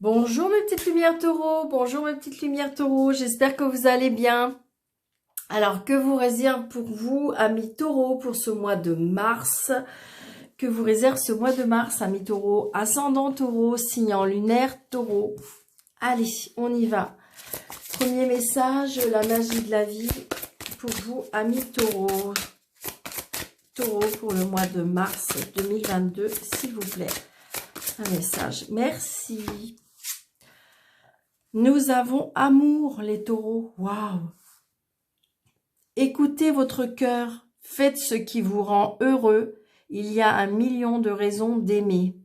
Bonjour mes petites lumières taureaux, bonjour mes petites lumières taureaux, j'espère que vous allez bien. Alors que vous réserve pour vous, amis taureaux, pour ce mois de mars? Que vous réserve ce mois de mars, amis taureaux, ascendant taureau, signe lunaire taureau? Allez, on y va. Premier message, la magie de la vie pour vous, amis taureaux. Taureau pour le mois de mars 2022, s'il vous plaît. Un message, merci. Nous avons amour, les taureaux. Waouh! Écoutez votre cœur. Faites ce qui vous rend heureux. Il y a 1 million de raisons d'aimer.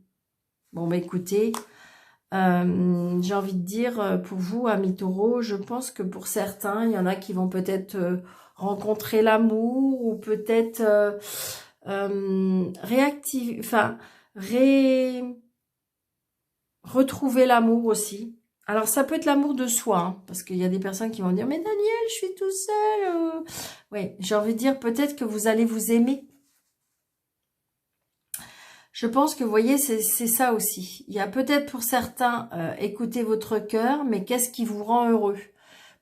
Bon, bah écoutez, j'ai envie de dire, pour vous, amis taureaux, je pense que pour certains, il y en a qui vont peut-être rencontrer l'amour ou peut-être retrouver l'amour aussi. Alors, ça peut être l'amour de soi, hein, parce qu'il y a des personnes qui vont dire « Mais Daniel, je suis tout seul. » Oui, j'ai envie de dire peut-être que vous allez vous aimer. Je pense que, vous voyez, c'est ça aussi. Il y a peut-être pour certains, écoutez votre cœur, mais qu'est-ce qui vous rend heureux?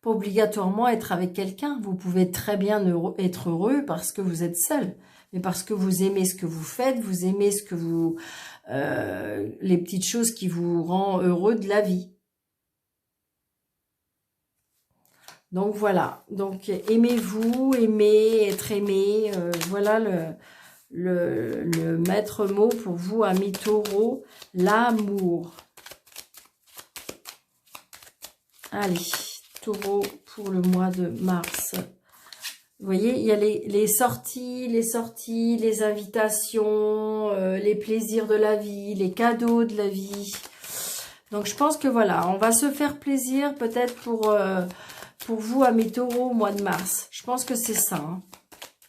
Pas obligatoirement être avec quelqu'un. Vous pouvez très bien être heureux parce que vous êtes seul, mais parce que vous aimez ce que vous faites, vous aimez ce que vous... les petites choses qui vous rendent heureux de la vie. Donc voilà, donc aimez-vous, aimez, être aimé, voilà le maître mot pour vous, amis taureaux, l'amour. Allez, taureau pour le mois de mars. Vous voyez, il y a les sorties, les invitations, les plaisirs de la vie, les cadeaux de la vie. Donc je pense que voilà, on va se faire plaisir peut-être pour vous, amis taureaux, au mois de mars. Je pense que c'est ça. Hein.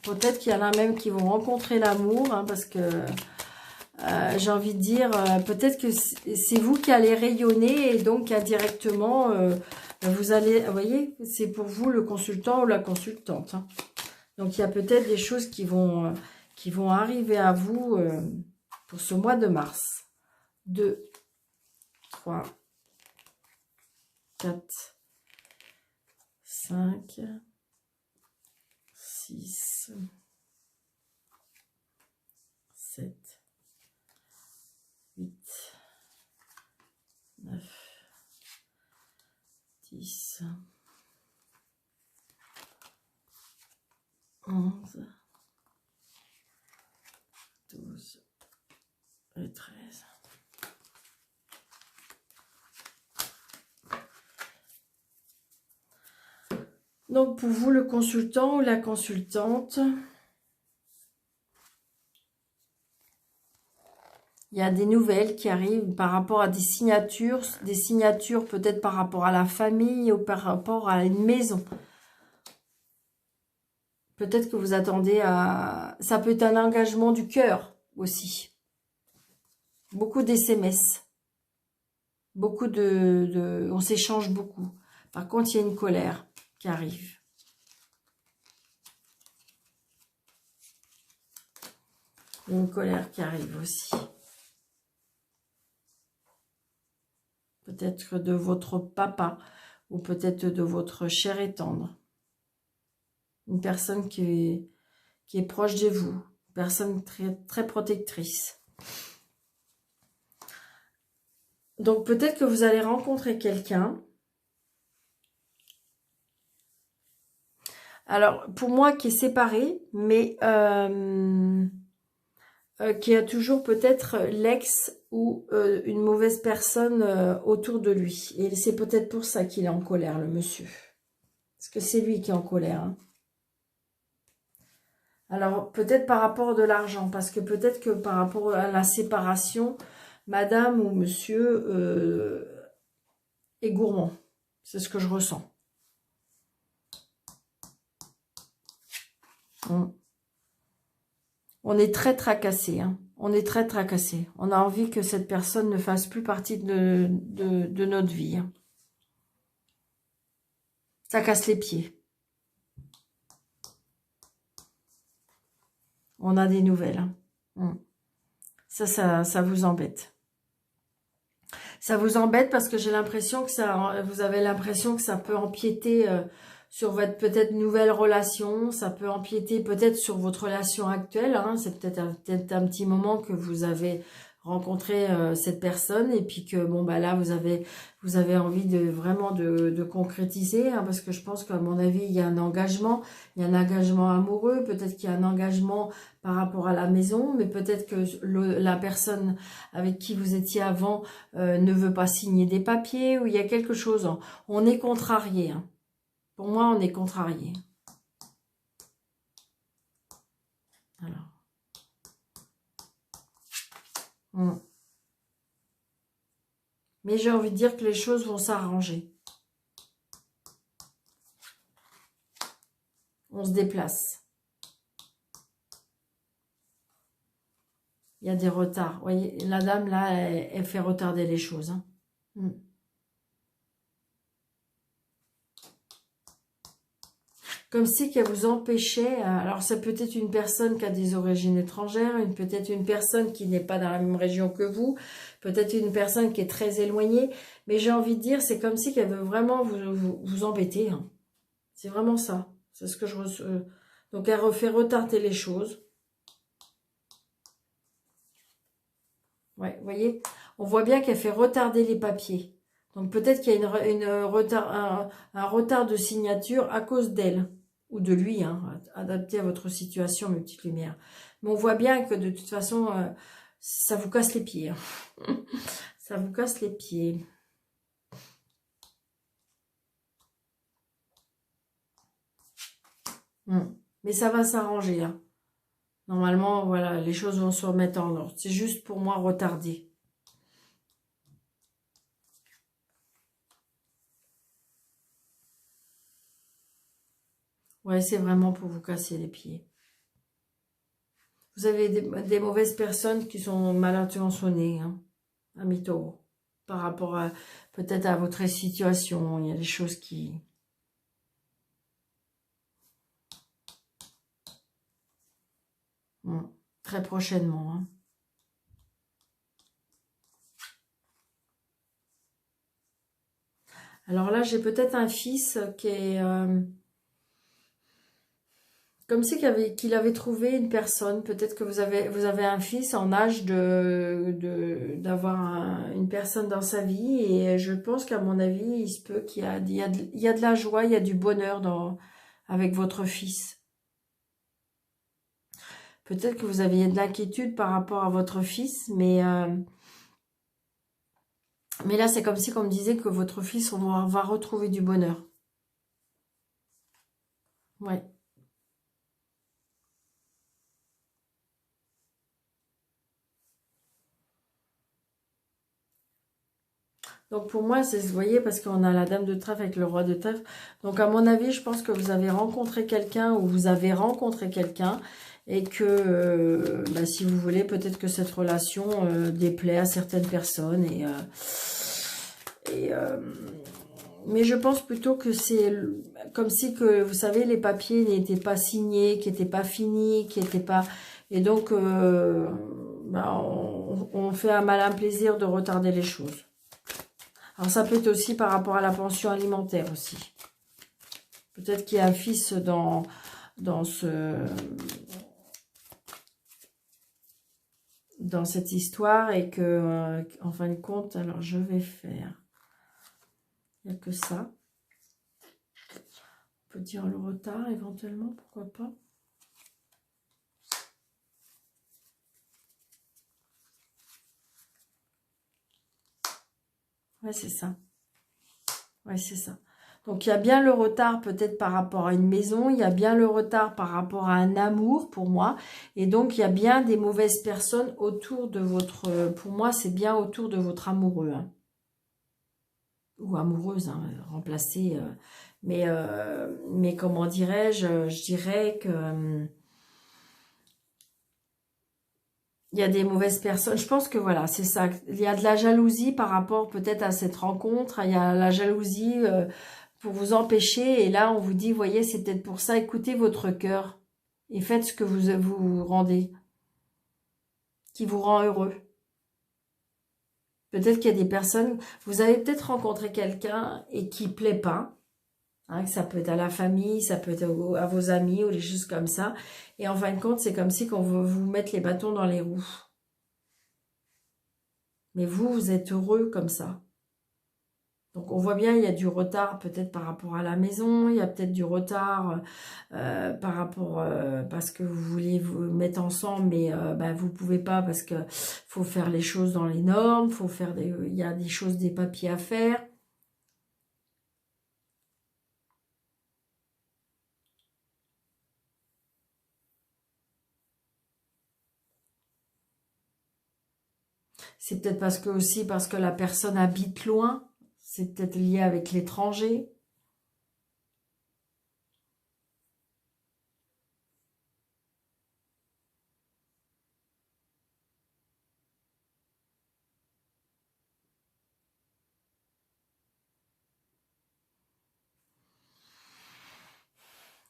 Peut-être qu'il y en a même qui vont rencontrer l'amour, hein, parce que j'ai envie de dire, peut-être que c'est vous qui allez rayonner et donc indirectement, vous allez, vous voyez, c'est pour vous le consultant ou la consultante. Hein. Donc il y a peut-être des choses qui vont arriver à vous pour ce mois de mars. 2, 3, 4, 5, 6, 7, 8, 9, 10, 11, 12 et 13. Donc, pour vous, le consultant ou la consultante, il y a des nouvelles qui arrivent par rapport à des signatures peut-être par rapport à la famille ou par rapport à une maison. Peut-être que vous attendez à... Ça peut être un engagement du cœur aussi. Beaucoup d'SMS. Beaucoup on s'échange beaucoup. Par contre, il y a une colère qui arrive. Il y a une colère qui arrive aussi. Peut-être de votre papa ou peut-être de votre cher et tendre. Une personne qui est proche de vous. Une personne très, très protectrice. Donc peut-être que vous allez rencontrer quelqu'un. Alors pour moi qui est séparé, mais qui a toujours peut-être l'ex ou une mauvaise personne autour de lui. Et c'est peut-être pour ça qu'il est en colère, le monsieur. Parce que c'est lui qui est en colère. Hein. Alors, peut-être par rapport de l'argent, parce que peut-être que par rapport à la séparation, madame ou monsieur est gourmand. C'est ce que je ressens. On est très tracassé. Hein. On est très tracassé. On a envie que cette personne ne fasse plus partie de notre vie. Hein. Ça casse les pieds. On a des nouvelles. Hein. Ça vous embête. Ça vous embête parce que j'ai l'impression que ça, vous avez l'impression que ça peut empiéter sur votre peut-être nouvelle relation, ça peut empiéter peut-être sur votre relation actuelle, hein. C'est peut-être un petit moment que vous avez rencontré cette personne et puis que bon bah là vous avez envie de vraiment de concrétiser, hein, parce que je pense qu'à mon avis il y a un engagement, amoureux, peut-être qu'il y a un engagement par rapport à la maison, mais peut-être que la personne avec qui vous étiez avant ne veut pas signer des papiers, ou il y a quelque chose, hein. On est contrarié, hein. Pour moi, on est contrarié. Alors. Mais j'ai envie de dire que les choses vont s'arranger. On se déplace. Il y a des retards. Vous voyez, la dame, là, elle fait retarder les choses, hein. Comme si qu'elle vous empêchait, alors ça peut être une personne qui a des origines étrangères, peut-être une personne qui n'est pas dans la même région que vous, peut-être une personne qui est très éloignée, mais j'ai envie de dire, c'est comme si qu'elle veut vraiment vous embêter, hein. C'est vraiment ça, c'est ce que je reçois. Donc elle refait retarder les choses. Ouais, vous voyez, on voit bien qu'elle fait retarder les papiers. Donc peut-être qu'il y a un retard de signature à cause d'elle. Ou de lui, hein, adapté à votre situation, mes petites lumières. Mais on voit bien que de toute façon, ça vous casse les pieds, hein. Ça vous casse les pieds. Mais ça va s'arranger, hein. Normalement, voilà, les choses vont se remettre en ordre. C'est juste pour moi retarder. Ouais, c'est vraiment pour vous casser les pieds. Vous avez des mauvaises personnes qui sont mal intentionnées, hein, amis taureaux. Par rapport à peut-être à votre situation, il y a des choses qui... très prochainement, hein. Alors là, j'ai peut-être un fils qui est... comme si qu'il avait trouvé une personne. Peut-être que vous avez un fils en âge d'avoir une personne dans sa vie. Et je pense qu'à mon avis, il se peut qu'il y a de la joie, il y a du bonheur avec votre fils. Peut-être que vous aviez de l'inquiétude par rapport à votre fils, mais là, c'est comme si on me disait que votre fils va retrouver du bonheur. Ouais. Donc pour moi, vous voyez, parce qu'on a la dame de trèfle avec le roi de trèfle. Donc à mon avis, je pense que vous avez rencontré quelqu'un ou vous avez rencontré quelqu'un et que, bah, si vous voulez, peut-être que cette relation déplaît à certaines personnes. Mais je pense plutôt que c'est comme si que, vous savez, les papiers n'étaient pas signés, qui n'étaient pas finis, qui n'étaient pas... Et donc, bah, on fait un malin plaisir de retarder les choses. Alors ça peut être aussi par rapport à la pension alimentaire aussi. Peut-être qu'il y a un fils dans cette histoire et que, en fin de compte, alors je vais faire, il n'y a que ça. On peut dire le retard éventuellement, pourquoi pas. Ouais, c'est ça. Ouais, c'est ça. Donc, il y a bien le retard peut-être par rapport à une maison. Il y a bien le retard par rapport à un amour pour moi. Et donc, il y a bien des mauvaises personnes autour de votre... Pour moi, c'est bien autour de votre amoureux, hein. Ou amoureuse, hein, remplacée. Mais comment dirais-je? Je dirais que... il y a des mauvaises personnes. Je pense que voilà, c'est ça. Il y a de la jalousie par rapport peut-être à cette rencontre. Il y a la jalousie pour vous empêcher. Et là, on vous dit, voyez, c'est peut-être pour ça. Écoutez votre cœur et faites ce que vous rendez, qui vous rend heureux. Peut-être qu'il y a des personnes, vous avez peut-être rencontré quelqu'un et qui plaît pas. Hein, que ça peut être à la famille, ça peut être à vos amis ou des choses comme ça. Et en fin de compte, c'est comme si qu'on veut vous mettre les bâtons dans les roues. Mais vous, vous êtes heureux comme ça. Donc on voit bien, il y a du retard peut-être par rapport à la maison, il y a peut-être du retard par rapport, parce que vous voulez vous mettre ensemble, mais bah, vous pouvez pas parce que faut faire les choses dans les normes, faut faire il y a des choses, des papiers à faire. C'est peut-être parce que la personne habite loin, c'est peut-être lié avec l'étranger.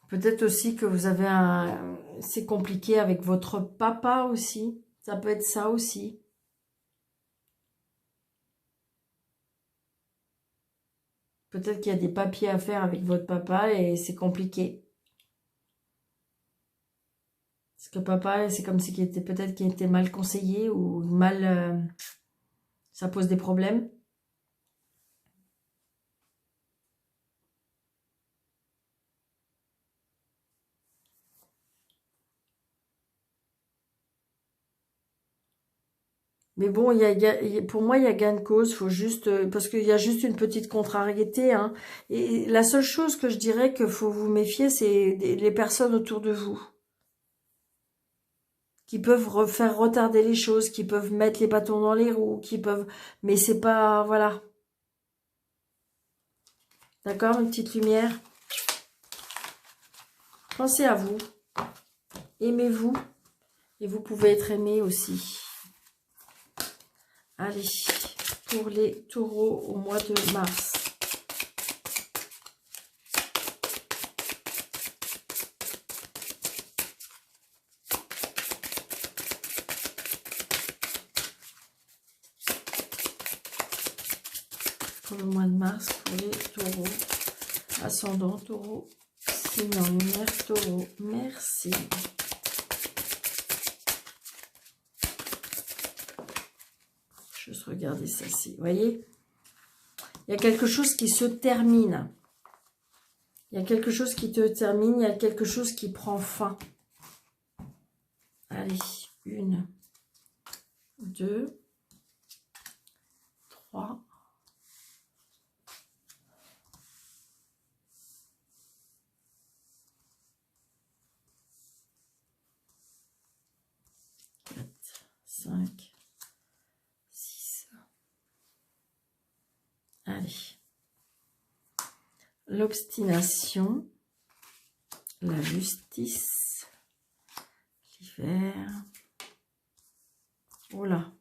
Peut-être aussi que vous avez c'est compliqué avec votre papa aussi. Ça peut être ça aussi. Peut-être qu'il y a des papiers à faire avec votre papa et c'est compliqué. Parce que papa, c'est comme si peut-être qu'il était mal conseillé ou mal... ça pose des problèmes. Mais bon, pour moi, il y a gain de cause. Faut juste, parce qu'il y a juste une petite contrariété. Hein. Et la seule chose que je dirais qu'il faut vous méfier, c'est les personnes autour de vous. Qui peuvent faire retarder les choses, qui peuvent mettre les bâtons dans les roues, qui peuvent... Mais c'est pas... Voilà. D'accord? Une petite lumière. Pensez à vous. Aimez-vous. Et vous pouvez être aimé aussi. Allez, pour les taureaux au mois de mars. Pour le mois de mars, pour les taureaux. Ascendant taureau, signe en lumière taureau. Merci. Juste regarder ça-ci. Vous voyez? Il y a quelque chose qui se termine. Il y a quelque chose qui te termine. Il y a quelque chose qui prend fin. Allez, 1, 2, 3. 4, 5, 6. Allez. L'obstination, la justice, l'hiver, oh là,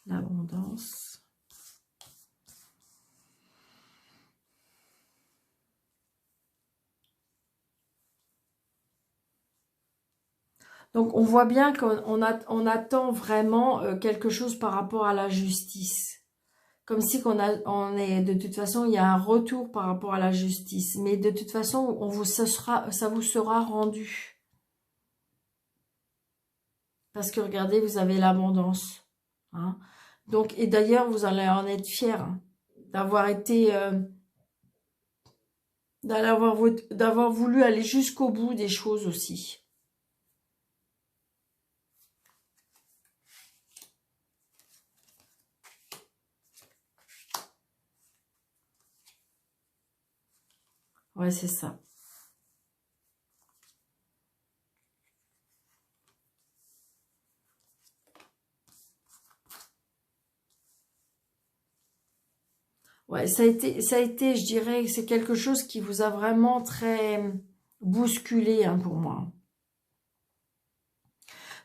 l'abondance. Donc on voit bien qu'on attend vraiment quelque chose par rapport à la justice. Comme si de toute façon, il y a un retour par rapport à la justice. Mais de toute façon, ça vous sera rendu. Parce que regardez, vous avez l'abondance. Hein. Donc, et d'ailleurs, vous allez en être fiers hein, d'avoir été... d'avoir voulu aller jusqu'au bout des choses aussi. Ouais, c'est ça. Ouais, ça a été, je dirais, c'est quelque chose qui vous a vraiment très bousculé hein, pour moi.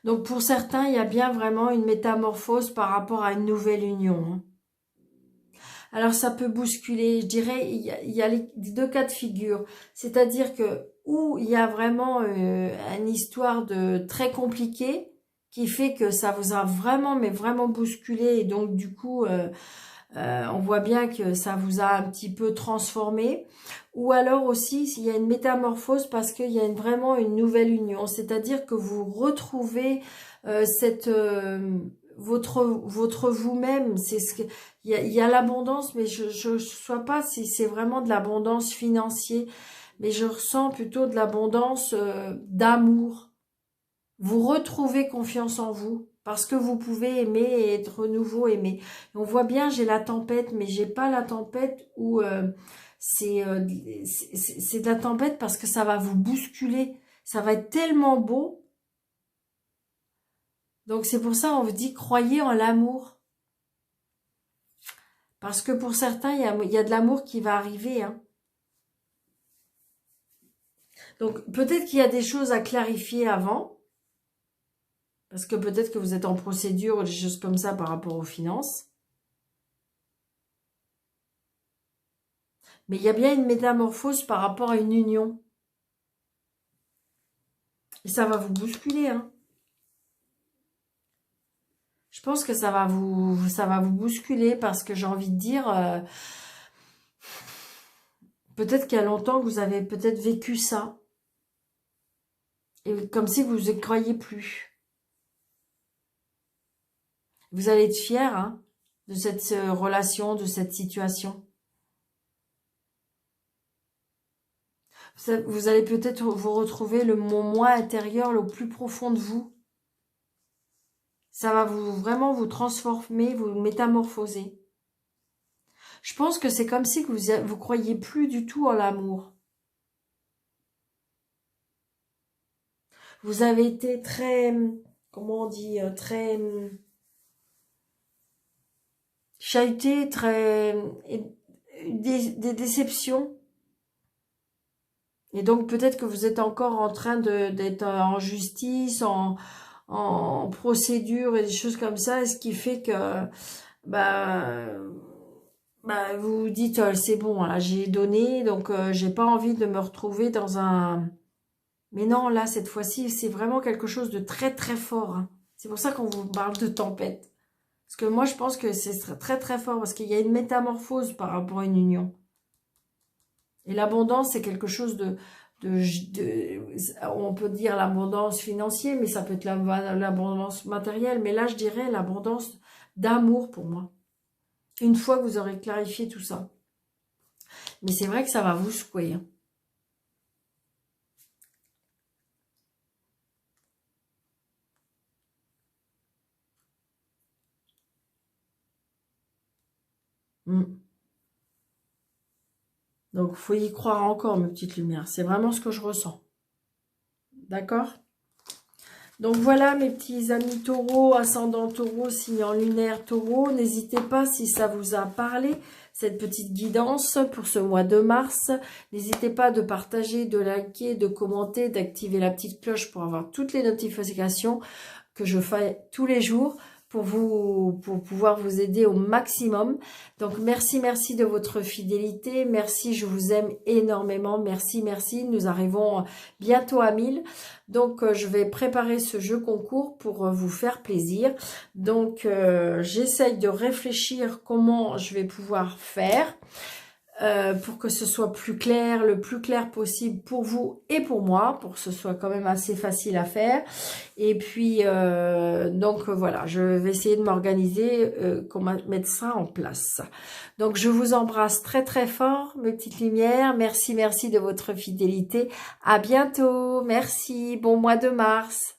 Donc pour certains, il y a bien vraiment une métamorphose par rapport à une nouvelle union. Hein. Alors ça peut bousculer, je dirais, il y a les deux cas de figure. C'est-à-dire que où il y a vraiment une histoire de très compliquée qui fait que ça vous a vraiment, mais vraiment bousculé. Et donc, du coup, on voit bien que ça vous a un petit peu transformé. Ou alors aussi, s'il y a une métamorphose parce qu'il y a vraiment une nouvelle union. C'est-à-dire que vous retrouvez votre vous-même. C'est ce que, il y a l'abondance, mais je ne sais pas si c'est vraiment de l'abondance financière, mais je ressens plutôt de l'abondance d'amour. Vous retrouvez confiance en vous parce que vous pouvez aimer et être nouveau aimé. On voit bien, j'ai la tempête, mais j'ai pas la tempête où c'est de la tempête parce que ça va vous bousculer. Ça va être tellement beau. Donc c'est pour ça on vous dit croyez en l'amour. Parce que pour certains, il y a de l'amour qui va arriver. Hein. Donc peut-être qu'il y a des choses à clarifier avant. Parce que peut-être que vous êtes en procédure ou des choses comme ça par rapport aux finances. Mais il y a bien une métamorphose par rapport à une union. Et ça va vous bousculer. Hein. Je pense que ça va vous bousculer parce que j'ai envie de dire, peut-être qu'il y a longtemps que vous avez peut-être vécu ça. Et comme si vous ne croyez plus. Vous allez être fiers hein, de cette relation, de cette situation. Vous allez peut-être vous retrouver le moi intérieur le plus profond de vous. Ça va vraiment vous transformer, vous métamorphoser. Je pense que c'est comme si vous croyez plus du tout en l'amour. Vous avez été très, comment on dit, très chahuté, très des déceptions. Et donc peut-être que vous êtes encore en train d'être en justice, en procédure et des choses comme ça, et ce qui fait que bah, vous vous dites c'est bon, là j'ai donné, donc j'ai pas envie de me retrouver dans un... Mais non, là cette fois-ci, c'est vraiment quelque chose de très très fort. Hein. C'est pour ça qu'on vous parle de tempête. Parce que moi je pense que c'est très très fort, parce qu'il y a une métamorphose par rapport à une union. Et l'abondance, c'est quelque chose on peut dire l'abondance financière, mais ça peut être l'abondance matérielle. Mais là, je dirais l'abondance d'amour pour moi. Une fois que vous aurez clarifié tout ça. Mais c'est vrai que ça va vous secouer. Hein. Donc, il faut y croire encore, mes petites lumières. C'est vraiment ce que je ressens. D'accord ? Donc voilà mes petits amis taureaux, ascendant taureau, signe lunaire taureau. N'hésitez pas si ça vous a parlé, cette petite guidance pour ce mois de mars. N'hésitez pas de partager, de liker, de commenter, d'activer la petite cloche pour avoir toutes les notifications que je fais tous les jours pour pouvoir vous aider au maximum. Donc merci de votre fidélité, merci, je vous aime énormément, merci, nous arrivons bientôt à 1000. Donc je vais préparer ce jeu concours pour vous faire plaisir. Donc j'essaye de réfléchir comment je vais pouvoir faire pour que ce soit plus clair, le plus clair possible pour vous et pour moi, pour que ce soit quand même assez facile à faire. Et puis, donc voilà, je vais essayer de m'organiser, comment mettre ça en place. Donc, je vous embrasse très très fort, mes petites lumières. Merci de votre fidélité. À bientôt. Merci. Bon mois de mars.